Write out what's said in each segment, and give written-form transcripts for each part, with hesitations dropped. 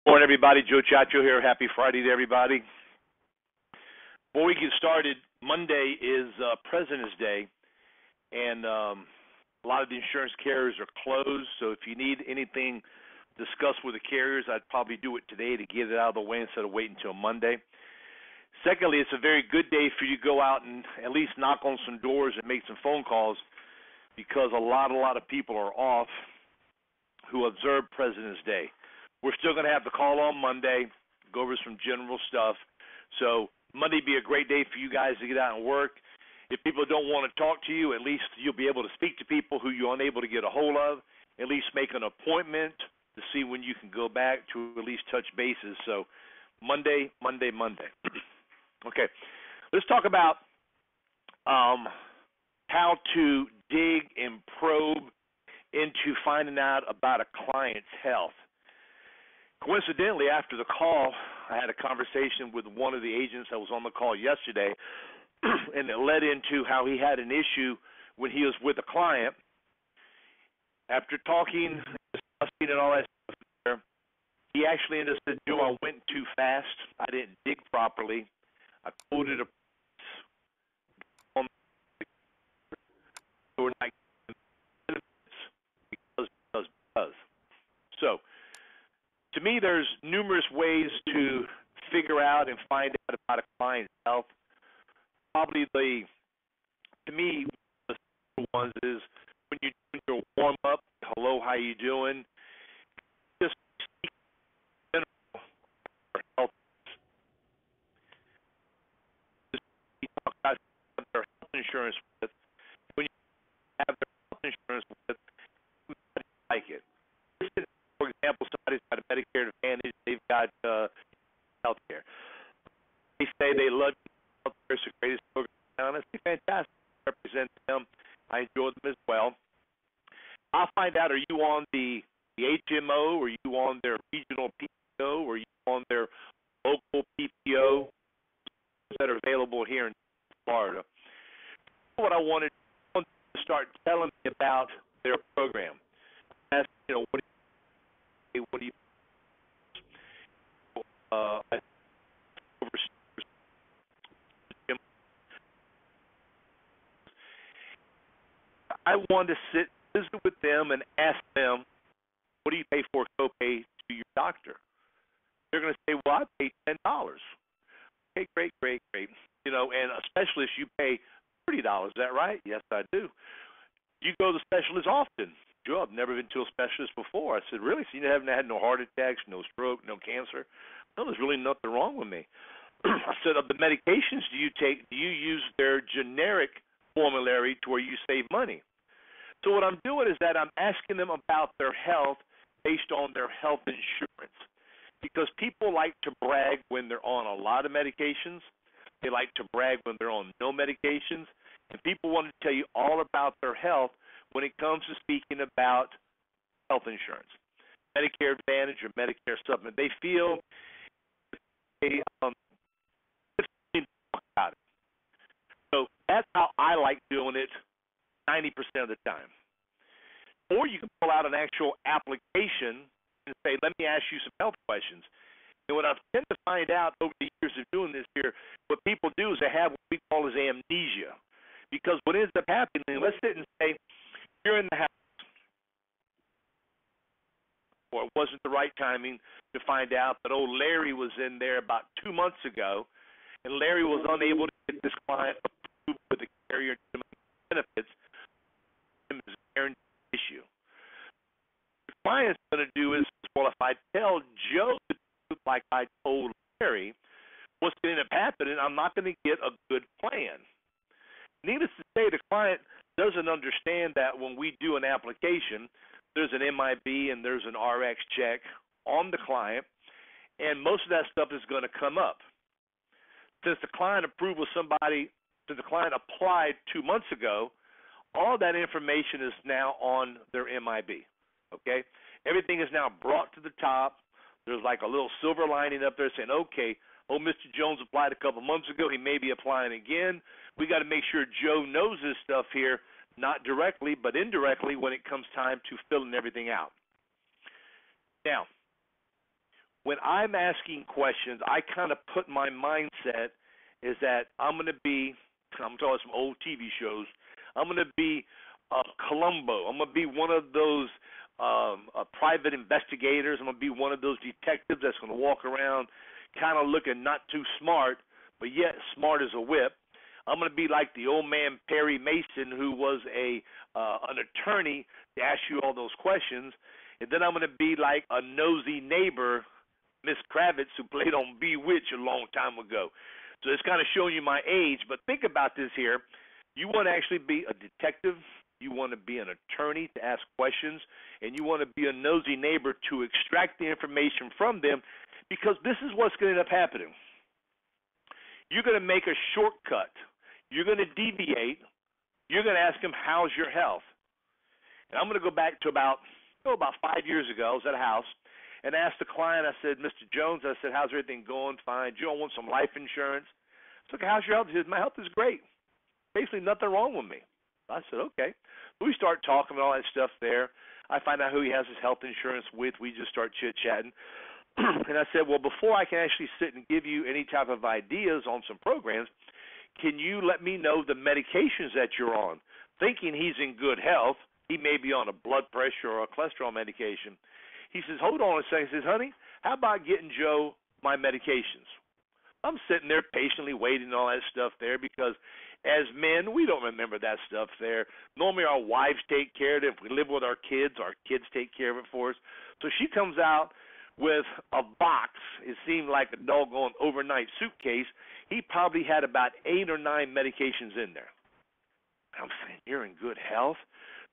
Morning, everybody. Joe Chacho here. Happy Friday to everybody. Before we get started, Monday is President's Day, and a lot of the insurance carriers are closed. So if you need anything discussed with the carriers, I'd probably do it today to get it out of the way instead of waiting until Monday. Secondly, it's a very good day for you to go out and at least knock on some doors and make some phone calls because a lot of people are off who observe President's Day. We're still going to have the call on Monday, go over some general stuff. So Monday be a great day for you guys to get out and work. If people don't want to talk to you, at least you'll be able to speak to people who you're unable to get a hold of, at least make an appointment to see when you can go back to at least touch bases. So Monday. Okay, let's talk about how to dig and probe into finding out about a client's health. Coincidentally, after the call, I had a conversation with one of the agents that was on the call yesterday, and it led into how he had an issue when he was with a client. After talking, discussing, and all that stuff there, he actually ended up saying, Joe, I went too fast. I didn't dig properly. I quoted a we're not getting benefits because. So, to me, there's numerous ways to figure out and find out about a client's health. Probably the ones is when you do your warm up. Hello, how you doing? Just speak in general for health. Just talk about their health insurance with. When you have their health insurance with, how do you like it? For example, somebody's got a Medicare Advantage, they've got health care. They say they love health care, it's the greatest program around. It's fantastic. I represent them. I enjoy them as well. I'll find out, are you on the HMO, or are you on their regional PPO, or are you on their local PPO that are available here in Florida? What I wanted to start telling me about their program. Ask, what do you I want to visit with them and ask them, what do you pay for a copay to your doctor? They're going to say, well, I pay $10. Okay, great. And a specialist, you pay $30. Is that right? Yes, I do. You go to the specialist often? Joe, I've never been to a specialist before. I said, really? So you haven't had no heart attacks, no stroke, no cancer? No, there's really nothing wrong with me. I said, of the medications do you take, do you use their generic formulary to where you save money? So what I'm doing is that I'm asking them about their health based on their health insurance. Because people like to brag when they're on a lot of medications. They like to brag when they're on no medications. And people want to tell you all about their health when it comes to speaking about health insurance, Medicare Advantage or Medicare Supplement. They feel they talk about it. So that's how I like doing it 90% of the time. Or you can pull out an actual application and say, let me ask you some health questions. And what I've tend to find out over the years of doing this here, what people do is they have what we call as amnesia. Because what ends up happening, let's sit and say, you're in the house, or it wasn't the right timing to find out that old Larry was in there about 2 months ago, and Larry was unable to get this client approved with the carrier benefits. It's a guaranteed issue. The client's going to do is, well, if I tell Joe the truth like I told Larry, what's going to end up happening, I'm not going to get a good plan. Needless to say, the client doesn't understand that when we do an application, there's an MIB and there's an RX check on the client, and most of that stuff is going to come up. Since the client approved with somebody, since the client applied 2 months ago, all that information is now on their MIB, okay? Everything is now brought to the top. There's like a little silver lining up there saying, okay, Mr. Jones applied a couple months ago. He may be applying again. We got to make sure Joe knows this stuff here, not directly, but indirectly when it comes time to filling everything out. Now, when I'm asking questions, I kind of put my mindset is that I'm going to be, I'm talking some old TV shows, I'm going to be Columbo. I'm going to be one of those private investigators. I'm going to be one of those detectives that's going to walk around kind of looking not too smart, but yet smart as a whip. I'm going to be like the old man Perry Mason, who was an attorney to ask you all those questions. And then I'm going to be like a nosy neighbor, Miss Kravitz, who played on Bewitched a long time ago. So it's kind of showing you my age. But think about this here. You want to actually be a detective. You want to be an attorney to ask questions. And you want to be a nosy neighbor to extract the information from them, because this is what's going to end up happening. You're going to make a shortcut. You're going to deviate. You're going to ask them, how's your health? And I'm going to go back to about 5 years ago. I was at a house and asked the client, I said, Mr. Jones, I said, how's everything going? Fine. Do you want some life insurance? I said, how's your health? He said, my health is great. Basically nothing wrong with me. I said, okay. So we start talking about all that stuff there. I find out who he has his health insurance with. We just start chit-chatting. And I said, well, before I can actually sit and give you any type of ideas on some programs, can you let me know the medications that you're on? Thinking he's in good health, he may be on a blood pressure or a cholesterol medication. He says, hold on a second. He says, honey, how about getting Joe my medications? I'm sitting there patiently waiting and all that stuff there, because as men, we don't remember that stuff there. Normally our wives take care of it. If we live with our kids take care of it for us. So she comes out with a box. It seemed like a doggone overnight suitcase. He probably had about 8 or 9 medications in there. I'm saying, you're in good health.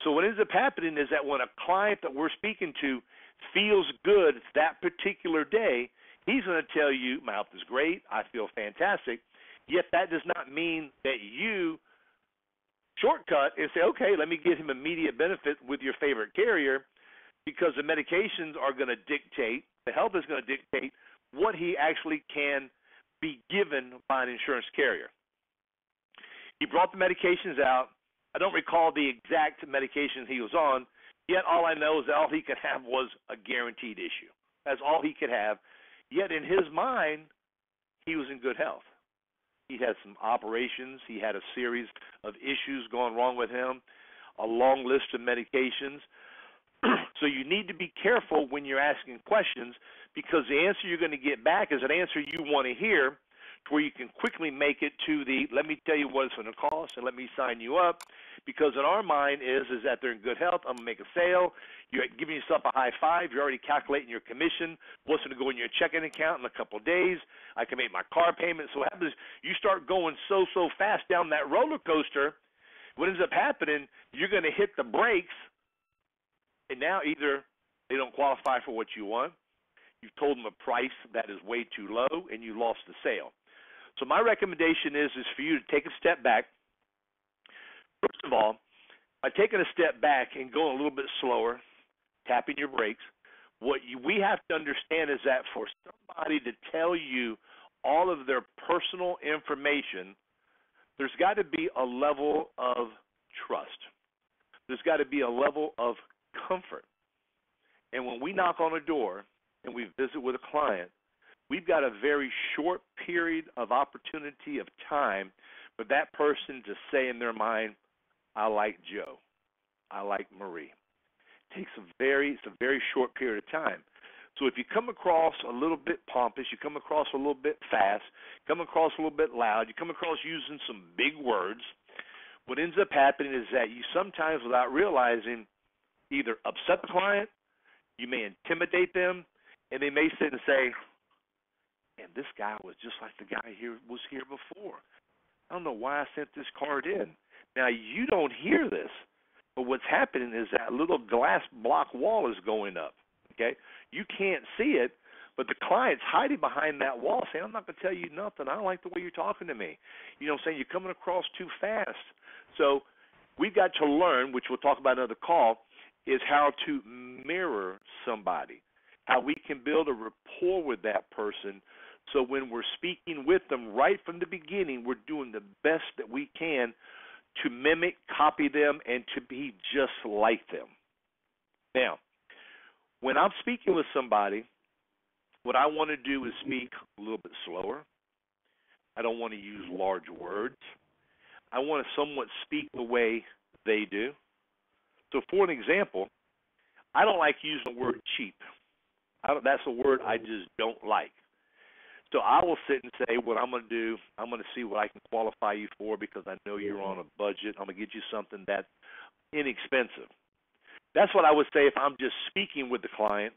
So what ends up happening is that when a client that we're speaking to feels good that particular day, he's going to tell you, my health is great, I feel fantastic. Yet that does not mean that you shortcut and say, okay, let me get him immediate benefit with your favorite carrier, because the medications are going to dictate, the health is going to dictate what he actually can be given by an insurance carrier. He brought the medications out. I don't recall the exact medications he was on, yet all I know is that all he could have was a guaranteed issue. That's all he could have. Yet in his mind, he was in good health. He had some operations. He had a series of issues going wrong with him, a long list of medications. So you need to be careful when you're asking questions, because the answer you're going to get back is an answer you want to hear, to where you can quickly make it to the, let me tell you what it's going to cost and let me sign you up. Because in our mind is that they're in good health. I'm going to make a sale. You're giving yourself a high five. You're already calculating your commission, what's going to go in your checking account in a couple of days. I can make my car payment. So what happens is you start going so fast down that roller coaster. What ends up happening, you're going to hit the brakes, and now either they don't qualify for what you want, you've told them a price that is way too low, and you lost the sale. So my recommendation is for you to take a step back. First of all, by taking a step back and going a little bit slower, tapping your brakes, we have to understand is that for somebody to tell you all of their personal information, there's got to be a level of trust. There's got to be a level of comfort. And when we knock on a door and we visit with a client, we've got a very short period of opportunity of time for that person to say in their mind, I like Joe. I like Marie. It takes it's a very short period of time. So if you come across a little bit pompous, you come across a little bit fast, come across a little bit loud, you come across using some big words, what ends up happening is that you sometimes, without realizing, either upset the client, you may intimidate them, and they may sit and say, and this guy was just like the guy was here before. I don't know why I sent this card in. Now, you don't hear this, but what's happening is that little glass block wall is going up, okay? You can't see it, but the client's hiding behind that wall saying, I'm not going to tell you nothing. I don't like the way you're talking to me. You know what I'm saying? You're coming across too fast. So we've got to learn, which we'll talk about in another call, is how to mirror somebody, how we can build a rapport with that person. So when we're speaking with them right from the beginning, we're doing the best that we can to mimic, copy them, and to be just like them. Now, when I'm speaking with somebody, What I want to do is speak a little bit slower. I don't want to use large words. I want to somewhat speak the way they do. So for an example, I don't like using the word cheap. That's a word I just don't like. So I will sit and say, what I'm going to do, I'm going to see what I can qualify you for because I know you're on a budget. I'm going to get you something that's inexpensive. That's what I would say if I'm just speaking with the client.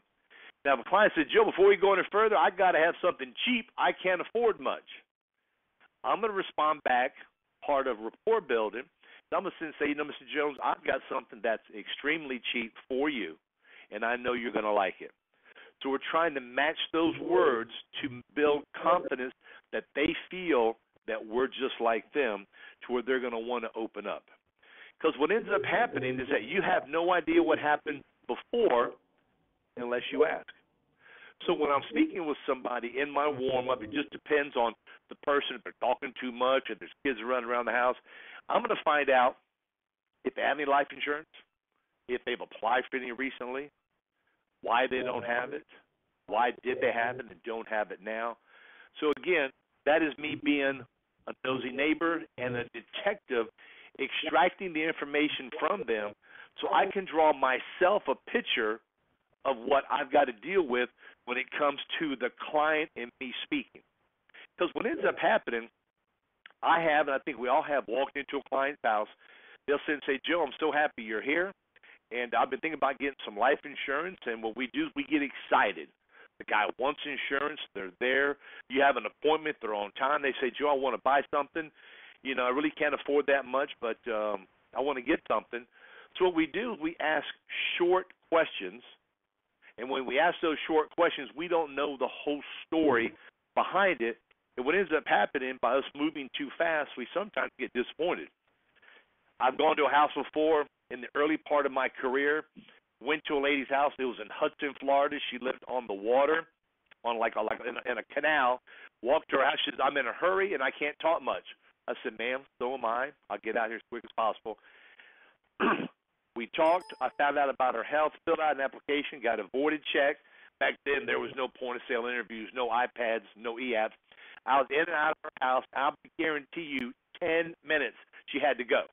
Now, if a client said, Joe, before we go any further, I got to have something cheap. I can't afford much. I'm going to respond back, part of rapport building. I'm going to say, Mr. Jones, I've got something that's extremely cheap for you, and I know you're going to like it. So we're trying to match those words to build confidence that they feel that we're just like them to where they're going to want to open up. Because what ends up happening is that you have no idea what happened before unless you ask. So when I'm speaking with somebody in my warm-up, it just depends on the person. If they're talking too much, if there's kids running around the house, I'm going to find out if they have any life insurance, if they've applied for any recently, why they don't have it, why did they have it and don't have it now. So again, that is me being a nosy neighbor and a detective extracting the information from them so I can draw myself a picture of what I've got to deal with when it comes to the client and me speaking. Because what ends up happening, I have, and I think we all have, walked into a client's house. They'll sit and say, Joe, I'm so happy you're here, and I've been thinking about getting some life insurance, and what we do is we get excited. The guy wants insurance. They're there. You have an appointment. They're on time. They say, Joe, I want to buy something. You know, I really can't afford that much, but I want to get something. So what we do is we ask short questions, and when we ask those short questions, we don't know the whole story behind it. And what ends up happening by us moving too fast, we sometimes get disappointed. I've gone to a house before in the early part of my career, went to a lady's house. It was in Hudson, Florida. She lived on the water, on in a canal. Walked to her house. She said, I'm in a hurry and I can't talk much. I said, ma'am, so am I. I'll get out here as quick as possible. We talked. I found out about her health, filled out an application, got a voided check. Back then, there was no point-of-sale interviews, no iPads, no e-apps. I was in and out of her house. I'll guarantee you 10 minutes she had to go.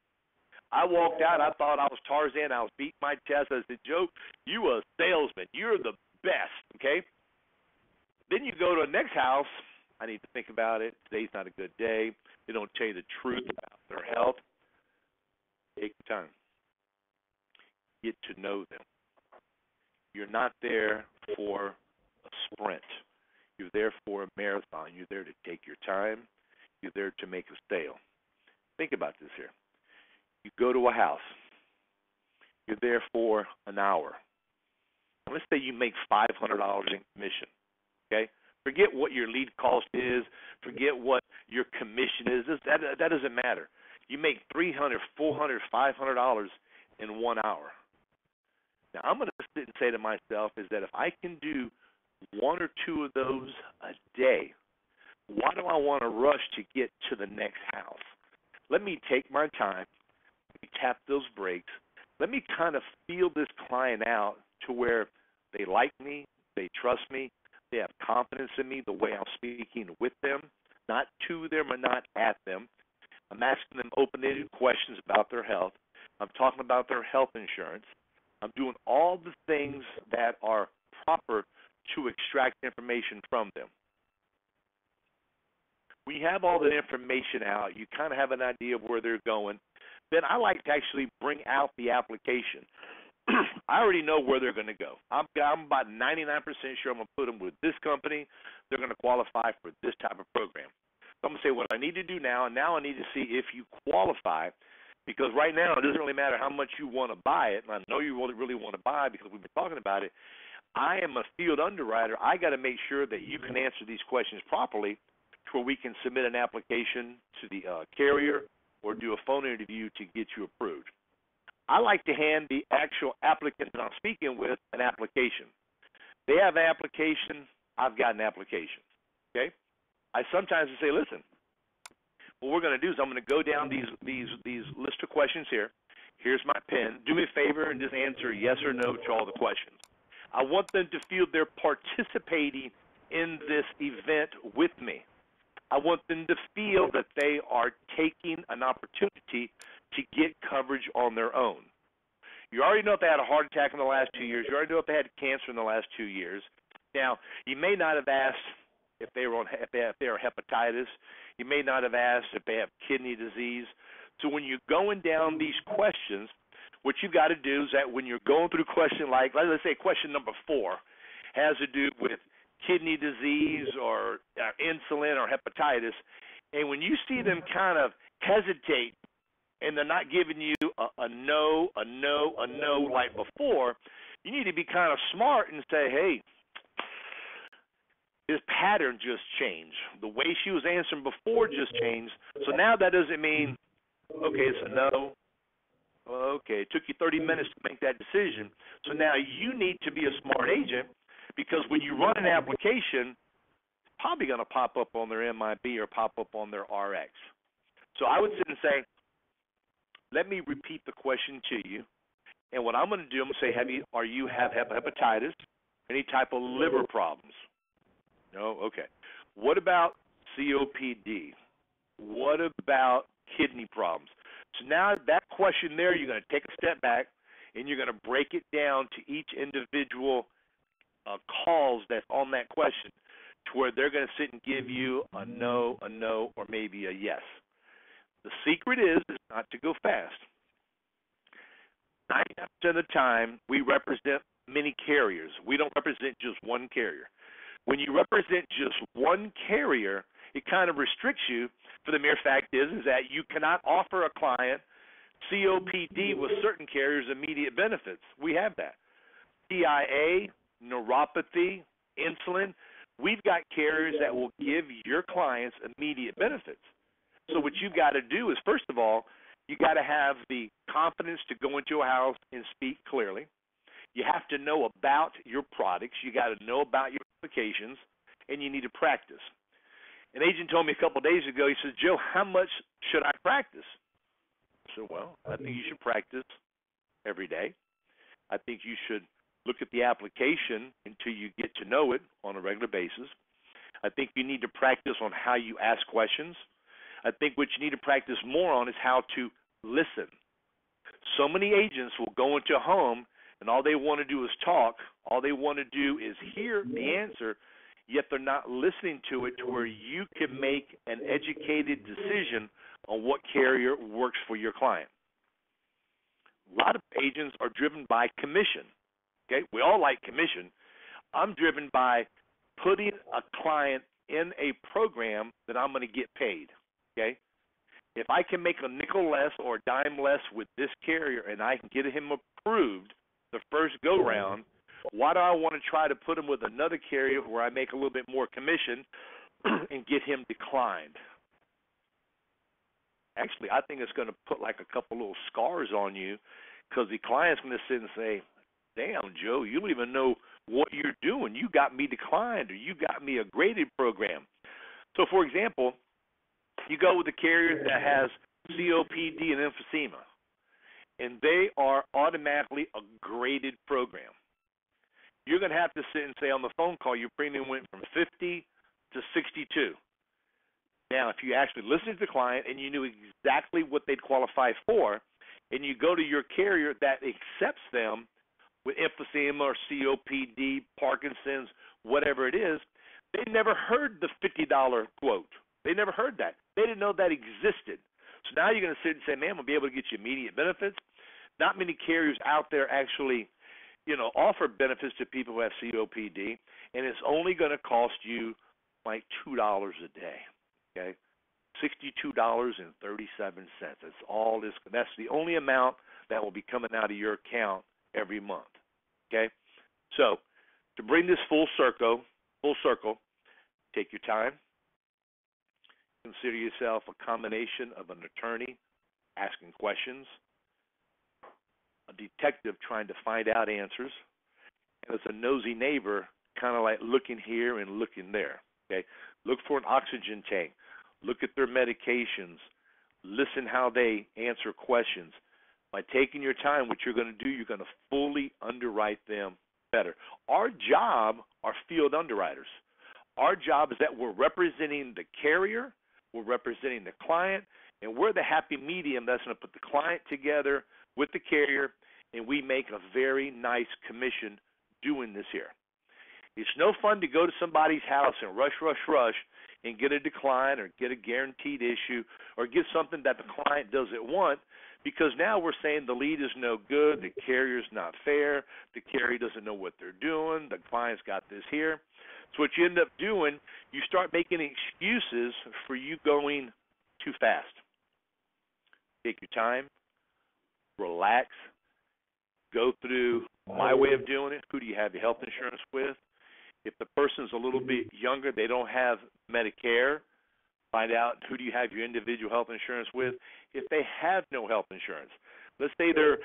I walked out. I thought I was Tarzan. I was beating my chest. I said, Joe, you a salesman. You're the best, okay? Then you go to the next house. I need to think about it. Today's not a good day. They don't tell you the truth about their health. Take your time. Get to know them. You're not there for a sprint. You're there for a marathon. You're there to take your time. You're there to make a sale. Think about this here. You go to a house. You're there for an hour. Let's say you make $500 in commission, okay? Forget what your lead cost is. Forget what your commission is. That doesn't matter. You make $300, $400, $500 in 1 hour. Now, I'm going to sit and say to myself is that if I can do one or two of those a day, why do I want to rush to get to the next house? Let me take my time. Let me tap those brakes. Let me kind of feel this client out to where they like me, they trust me, they have confidence in me, the way I'm speaking with them, not to them or not at them. I'm asking them open-ended questions about their health. I'm talking about their health insurance. I'm doing all the things that are proper to extract information from them. When you have all that information out, you kind of have an idea of where they're going. Then I like to actually bring out the application. I already know where they're going to go. I'm about 99% sure I'm going to put them with this company. They're going to qualify for this type of program. So I'm going to say what I need to do now, and now I need to see if you qualify. Because right now it doesn't really matter how much you want to buy it, and I know you really want to buy because we've been talking about it. I am a field underwriter. I got to make sure that you can answer these questions properly to where we can submit an application to the carrier or do a phone interview to get you approved. I like to hand the actual applicant that I'm speaking with an application. They have an application. I've got an application. Okay? I sometimes say, listen, what we're going to do is I'm going to go down these list of questions here. Here's my pen. Do me a favor and just answer yes or no to all the questions. I want them to feel they're participating in this event with me. I want them to feel that they are taking an opportunity to get coverage on their own. You already know if they had a heart attack in the last 2 years. You already know if they had cancer in the last 2 years. Now, you may not have asked if they were hepatitis. You may not have asked if they have kidney disease. So when you're going down these questions, what you've got to do is that when you're going through question like, let's say question number 4 has to do with kidney disease or insulin or hepatitis, and when you see them kind of hesitate and they're not giving you a no like before, you need to be kind of smart and say, hey, this pattern just changed. The way she was answering before just changed. So now that doesn't mean, okay, it's a no. Okay, it took you 30 minutes to make that decision. So now you need to be a smart agent, because when you run an application, it's probably going to pop up on their MIB or pop up on their RX. So I would sit and say, let me repeat the question to you. And what I'm going to do, I'm going to say, have hepatitis, any type of liver problems? No? Okay. What about COPD? What about kidney problems? So now that question there, you're going to take a step back and you're going to break it down to each individual calls that's on that question, to where they're going to sit and give you a no, or maybe a yes. The secret is not to go fast. 90% of the time, we represent many carriers. We don't represent just one carrier. When you represent just one carrier, it kind of restricts you, for the mere fact is that you cannot offer a client COPD with certain carriers immediate benefits. We have that. TIA, neuropathy, insulin, we've got carriers that will give your clients immediate benefits. So what you've got to do is, first of all, you got to have the confidence to go into a house and speak clearly. You have to know about your products. You got to know about your applications, and you need to practice. An agent told me a couple of days ago, he said, Joe, how much should I practice? I said, well, I think you should practice every day. I think you should look at the application until you get to know it on a regular basis. I think you need to practice on how you ask questions. I think what you need to practice more on is how to listen. So many agents will go into a home and all they want to do is talk. All they want to do is hear the answer, yet they're not listening to it to where you can make an educated decision on what carrier works for your client. A lot of agents are driven by commission. Okay, we all like commission. I'm driven by putting a client in a program that I'm going to get paid. Okay, if I can make a nickel less or a dime less with this carrier and I can get him approved the first go round, why do I want to try to put him with another carrier where I make a little bit more commission and get him declined? Actually, I think it's going to put like a couple little scars on you, because the client's going to sit and say, damn, Joe, you don't even know what you're doing. You got me declined, or you got me a graded program. So, for example, you go with a carrier that has COPD and emphysema, and they are automatically a graded program. You're going to have to sit and say on the phone call, your premium went from 50 to 62. Now, if you actually listen to the client and you knew exactly what they'd qualify for, and you go to your carrier that accepts them with emphysema or COPD, Parkinson's, whatever it is, they never heard the $50 quote. They never heard that. They didn't know that existed. So now you're going to sit and say, man, I'm going to be able to get you immediate benefits. Not many carriers out there actually, offer benefits to people who have COPD, and it's only going to cost you like $2 a day. Okay, $62.37. That's all this. That's the only amount that will be coming out of your account every month. Okay, so to bring this full circle, take your time. Consider yourself a combination of an attorney asking questions, a detective trying to find out answers, and it's a nosy neighbor kind of like looking here and looking there. Okay, look for an oxygen tank. Look at their medications. Listen how they answer questions. By taking your time, what you're going to do, you're going to fully underwrite them better. Our job are field underwriters. Our job is that we're representing the carrier, we're representing the client, and we're the happy medium that's going to put the client together with the carrier, and we make a very nice commission doing this here. It's no fun to go to somebody's house and rush and get a decline or get a guaranteed issue or get something that the client doesn't want, because now we're saying the lead is no good, the carrier's not fair, the carrier doesn't know what they're doing, the client's got this here. So what you end up doing, you start making excuses for you going too fast. Take your time, relax, go through my way of doing it. Who do you have your health insurance with? If the person's a little bit younger, they don't have Medicare, find out who do you have your individual health insurance with. If they have no health insurance, let's say they're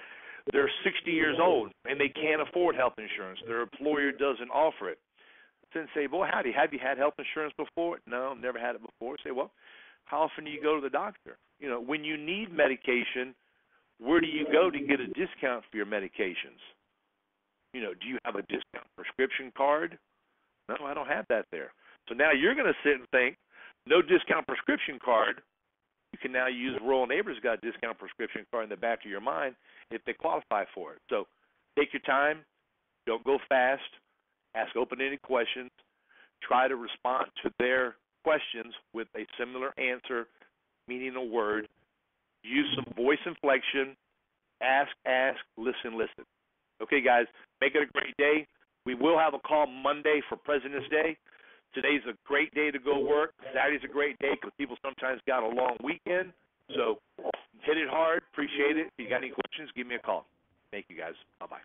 60 years old and they can't afford health insurance, their employer doesn't offer it, then say, boy, howdy, have you had health insurance before? No, never had it before. Say, well, how often do you go to the doctor? You know, when you need medication, where do you go to get a discount for your medications? You know, do you have a discount prescription card? No, I don't have that there. So now you're going to sit and think, no discount prescription card. You can now use Rural Neighbors got a discount prescription card in the back of your mind if they qualify for it. So take your time. Don't go fast. Ask open-ended questions. Try to respond to their questions with a similar answer, meaning a word. Use some voice inflection. Ask, listen. Okay, guys, make it a great day. We will have a call Monday for President's Day. Today's a great day to go work. Saturday's a great day because people sometimes got a long weekend. So hit it hard. Appreciate it. If you got any questions, give me a call. Thank you, guys. Bye-bye.